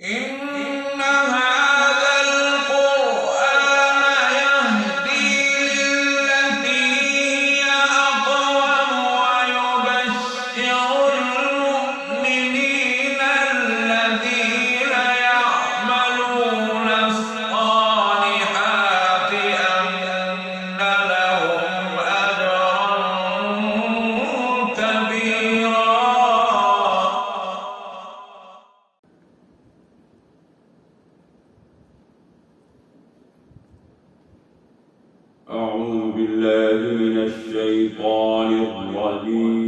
إن هذا القرآن يهدي للتي هي أقوم ويبشر المؤمنين الذين يعملون الصالحات أن لهم أجرا كبيرا. أعوذ بالله من الشيطان الرجيم.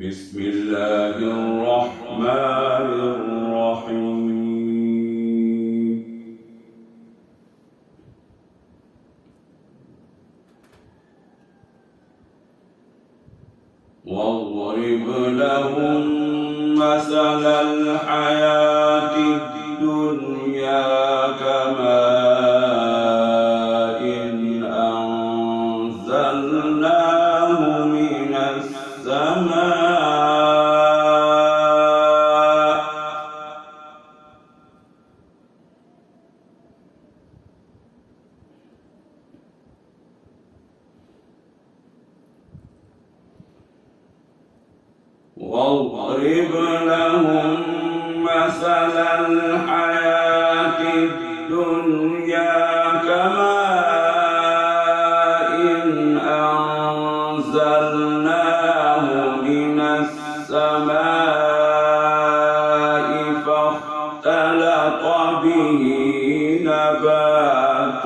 بسم الله الرحمن الرحيم. واضرب لهم مثل الحياة الدنيا كماء أنزلناه من السماء واضرب لهم مثل الحياة الدنيا كماء أنزلناه من السماء فاختلط به نبات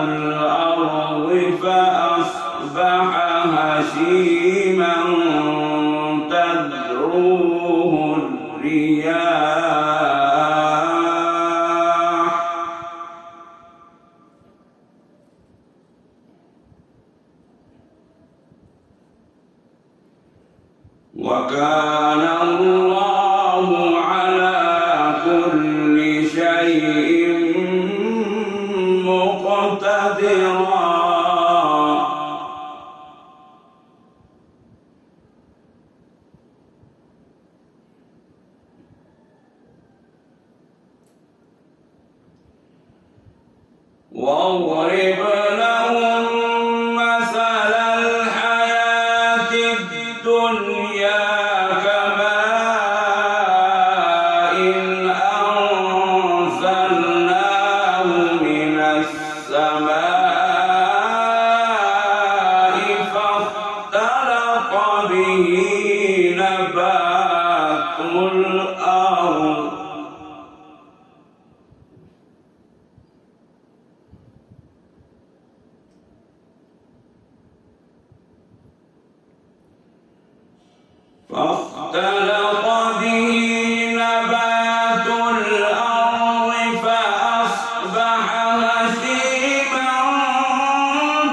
الأرض فأصبح هشيما تذروه الرياح وكان الله على كل شيء مقتدرا. واضرب لهم مثل الحياة الدنيا كماء أنزلناه من السماء فاختلط به نبات الأرض فأصبح هشيما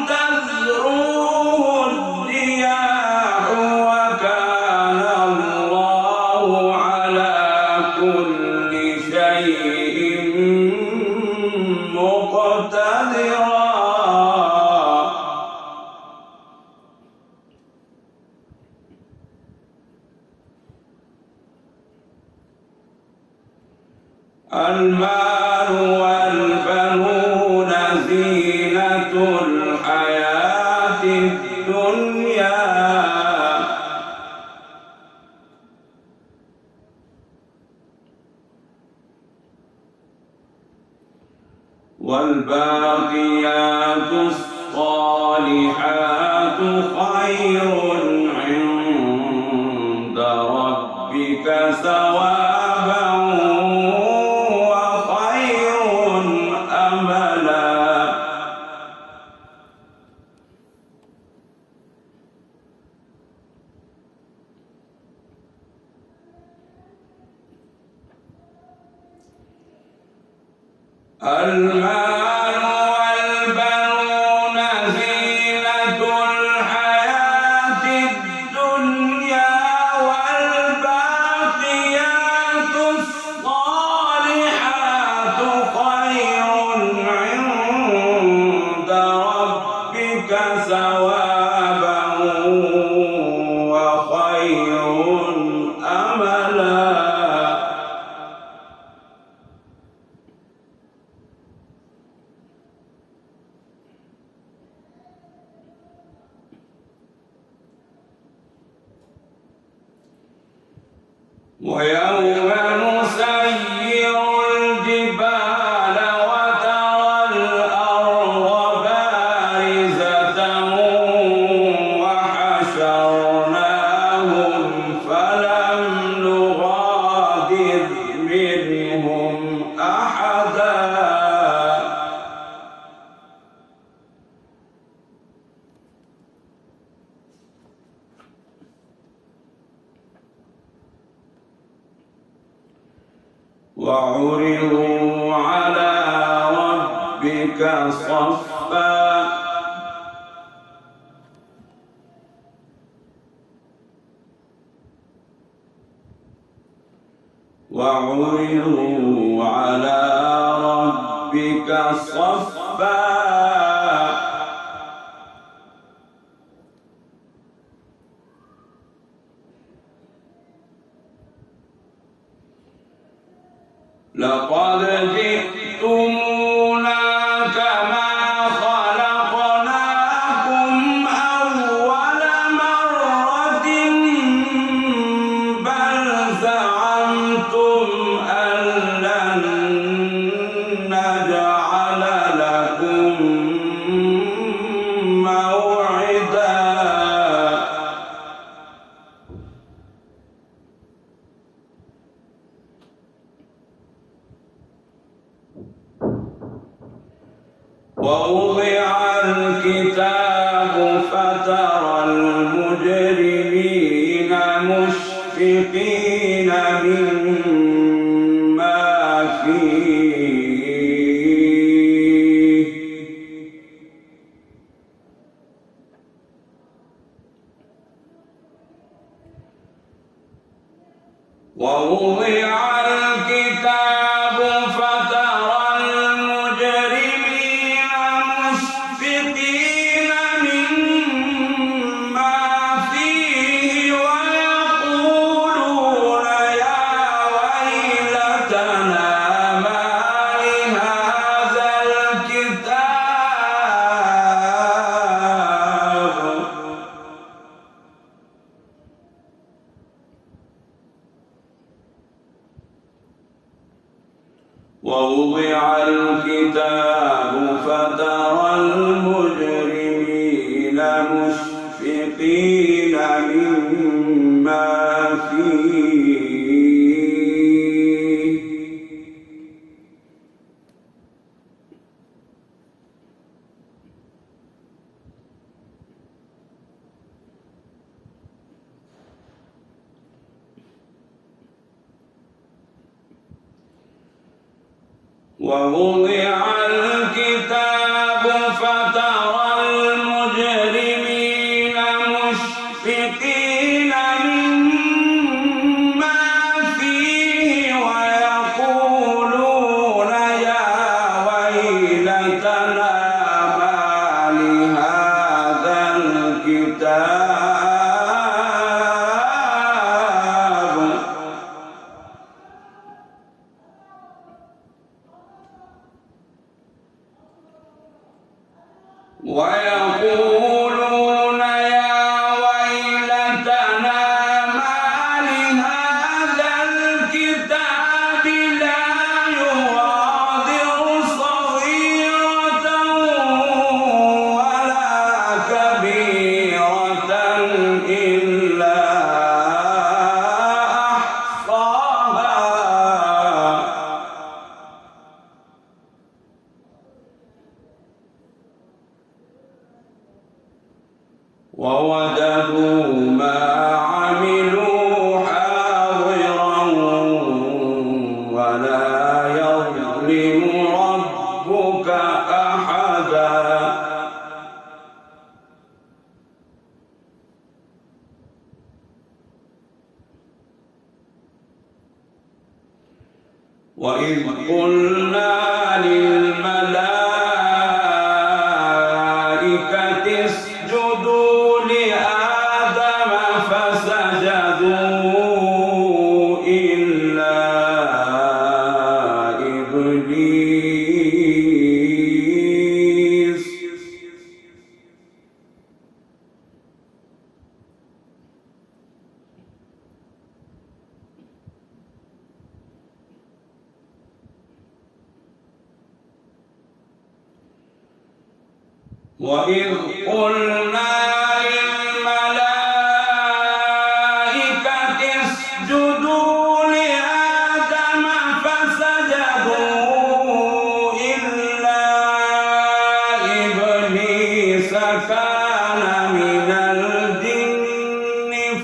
تذروه الرياح وكان الله على كل شيء مقتدرا. المال والبنون زينة الحياة الدنيا والباقيات الصالحات خير عند ربك ثوابا وخير أملا. المال والبنون زينة الحياة ويوم نسير الجبال وترى الأرض بارزة وحشرناهم فلم نغادر منهم أحدا وعرضوا على ربك صفا وعرضوا على ربك صفا لقد جئتمونا كما خلقناكم أول مرة بل زعمتم أن لن نجعل لكم موعدا ووضع الكتاب فترى المجرمين مشفقين مما فيه ووضع الكتاب فترى المجرمين مشفقين مما فيه ويقولون يا ويلتنا ما لهذا الكتاب ووضع الكتاب فترى المجرمين مشفقين مما فيه ووضع الكتاب فترى المجرمين مشفقين مما فيه ويقولون يا ويلتنا ما لهذا الكتاب ويقولون يا ويلتنا ما لهذا الكتاب لا يغادر صغيرة ولا كبيرة إلا أحصاها ووجدوا ما عملوا حاضرا ولا يظلم ربك أحدا وإذ قلنا للملائكة اسجدوا لآدم فسجدوا وإذ قلنا للملائكة اسجدوا لآدم فسجدوا إلا إبليس كان من الجن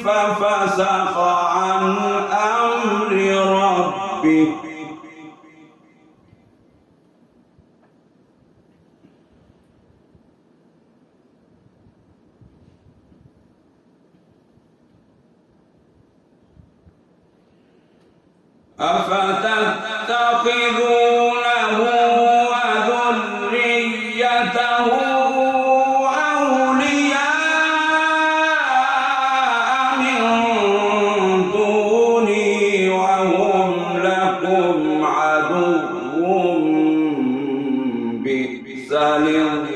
ففسق عن أمر ربه أفتتخذونه وذريته أولياء من دوني وهم لكم عدو بئس للظالمين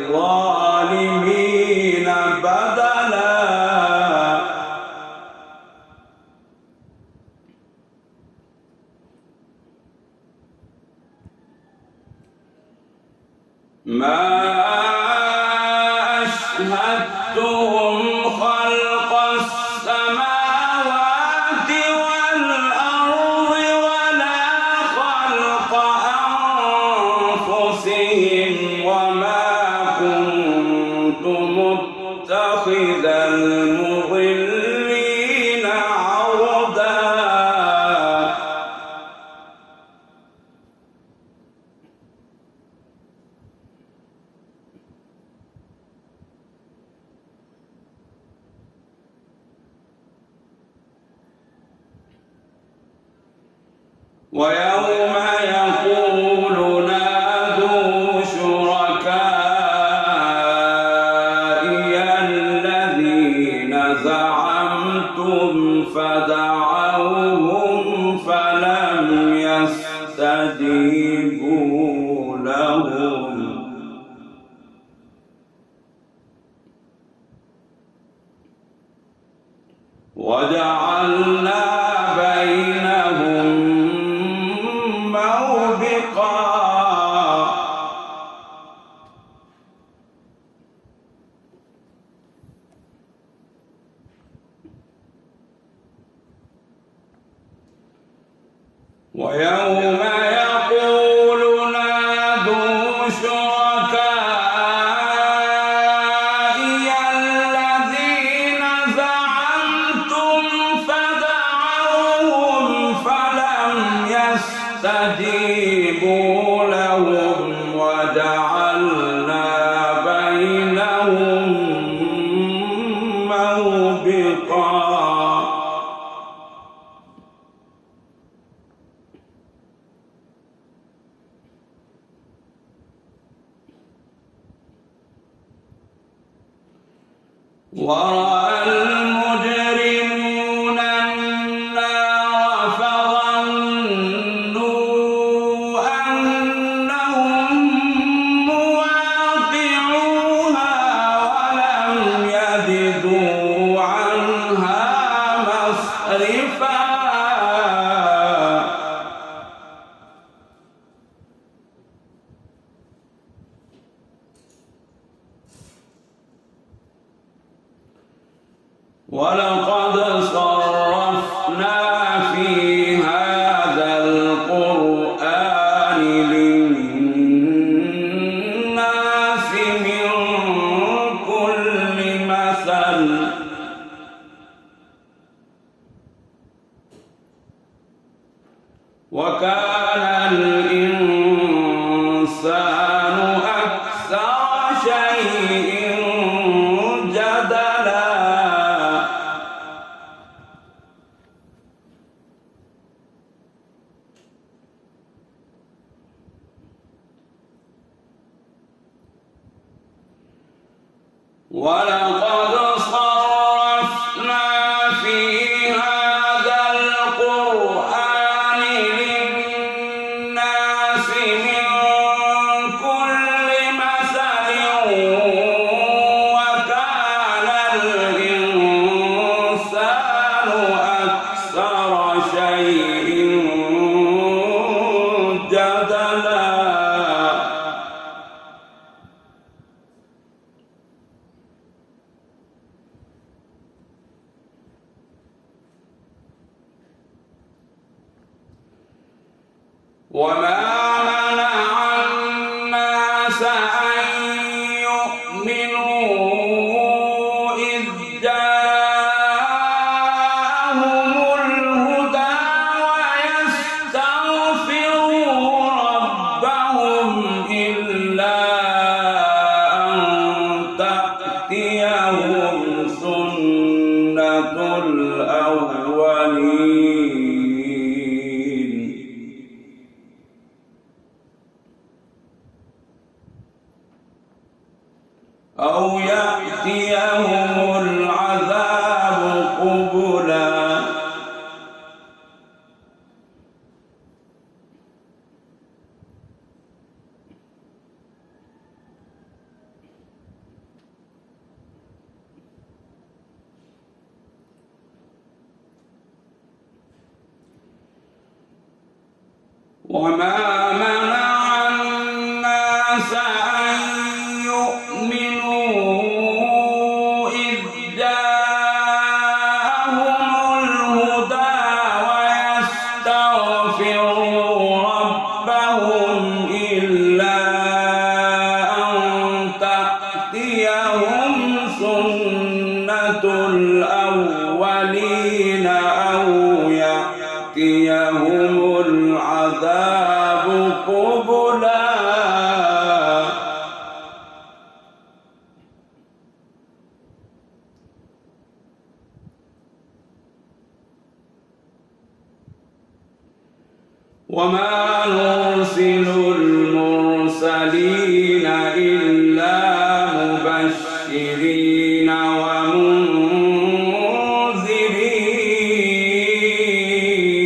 بدلا ما أشهدتهم خلق السماوات والأرض ولا خلق أنفسهم وما كنت متخذ المضلين عضدا ويوم يقول نادوا شركائي الذين زعمتم فدعوهم فلم يستجيبوا لهم وجعلنا بينهم موبقا ويوم يقول نادوا شركائي الذين زعمتم فدعوهم فلم يستجيبوا لهم وجعلنا بينهم موبقا ورأى المجرمون النار فظنوا أنهم مواقعوها ولم يجدوا عنها مصرفا ولقد صرفنا في هذا القرآن للناس من كل مثل وكان الإنسان أكثر شيء جدلا ولقد صرفنا في هذا القرآن للناس من كل مثل وكان الإنسان أكثر شيء جدلا وما منع الناس أن يؤمنوا إذ جاءهم الهدى ويستغفروا ربهم إلا أن تأتيهم سنة الأولين أو يأتيهم العذاب قبلا وما منع الناس أن يؤمنوا إذ جاءهم الهدى ويستغفروا ربهم إلا أن تأتيهم سنة الأولين أو يأتيهم العذاب قبلا وما نرسل المرسلين إلا مبشرين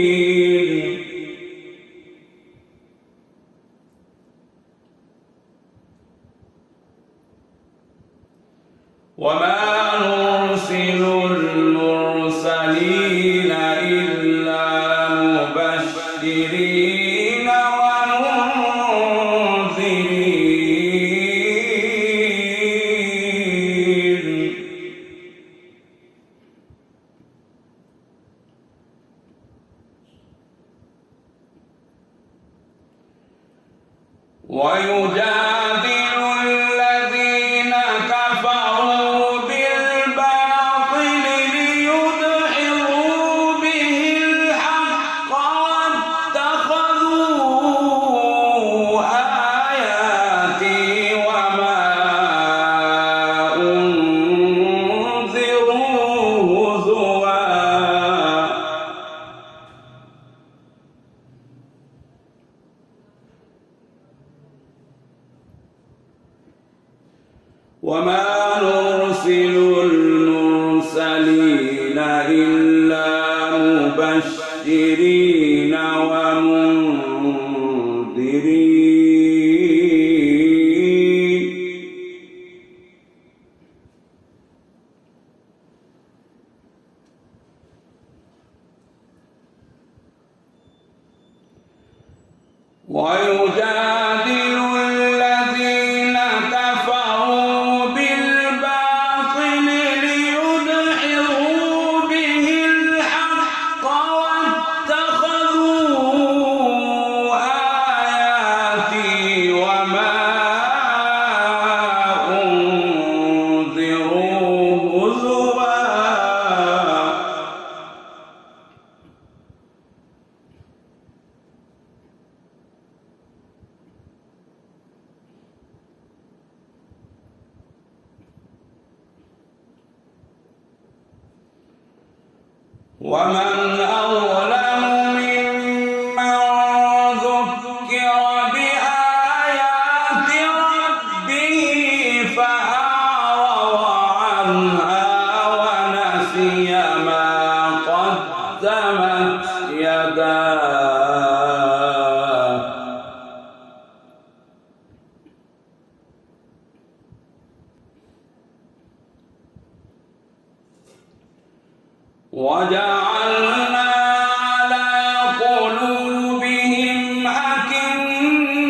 ومنذرين وما نرسل المرسلين إلا مبشرين ومنذرين ويجادل الذين كفروا بالباطل ليدحضوا به الحق واتخذوا آياتي وما أنذروا هزوا وما نرسل المرسلين إلا مبشرين ومنذرين ويجادل الذين كفروا بالباطل ليدحضوا به الحق واتخذوا آياتي وما أنذروا هزوا ومن أظلم ممن ذكر بآيات ربه فأعرض عنها ونسي ما قدمت يداه وجعلنا على قلوبهم أكنة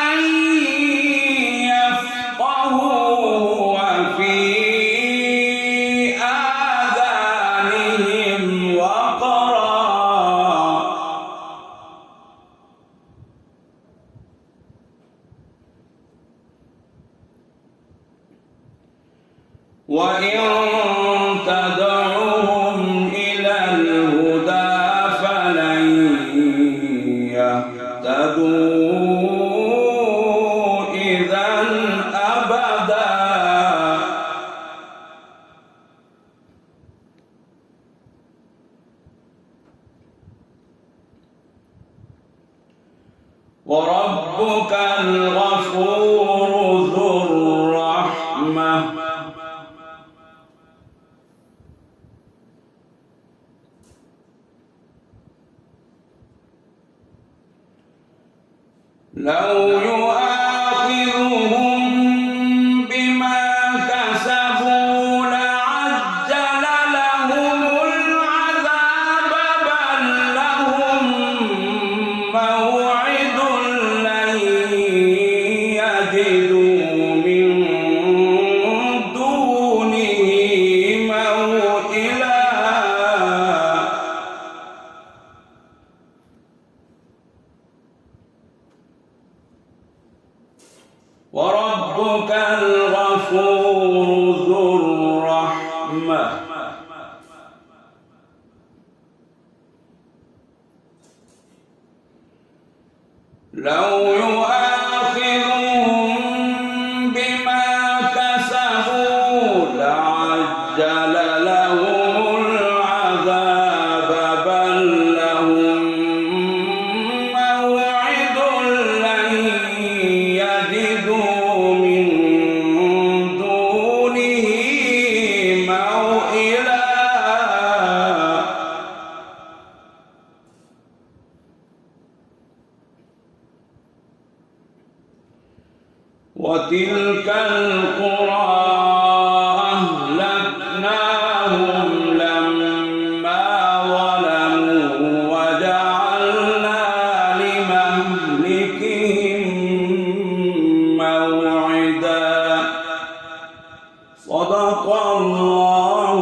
أن يفقهوا وفي آذانهم وقرا وإن تدعوهم إلى الهدى فلن يهتدوا إذا أبدا. وربك الغفور ذو الرحمة لو يؤاخذهم بما كسبوا لعجل لهم العذاب بل لهم موعد لن يجدوا من دونه موئلا. وربك الغفور ذو الرحمة لو يؤاخذهم بما كسبوا لعجل لهم العذاب بل لهم موعد لن يجدوا من دونه موئلا. وتلك القرى أهلكناهم لما ظلموا وجعلنا لمهلكهم موعدا. صدق الله